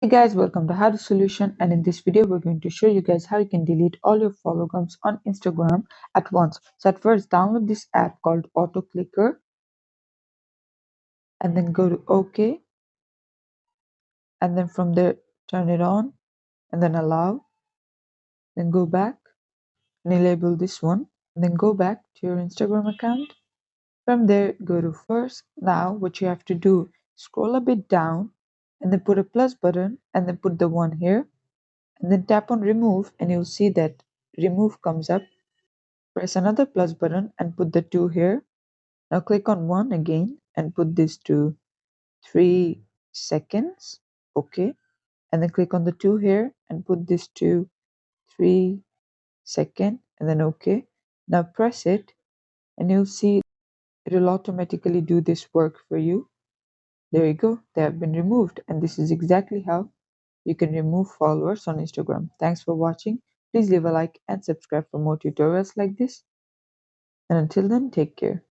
Hey guys, welcome to How to Solution, and in this video we're going to show you guys how you can delete all your followers on Instagram at once. So at first download this app called Auto Clicker and then go to OK, and then from there turn it on and then allow, then go back and enable this one, and then go back to your Instagram account. From there go to first. Now what you have to do, scroll a bit down and then put a plus button and then put the one here, and then tap on remove and you'll see that remove comes up. Press another plus button and put the 2 here. Now click on 1 again and put this to 3 seconds. Okay. And then click on the 2 here and put this to 3 seconds and then okay. Now press it and you'll see it will automatically do this work for you. There you go. They have been removed, and this is exactly how you can remove followers on Instagram. Thanks for watching. Please leave a like and subscribe for more tutorials like this. And until then, take care.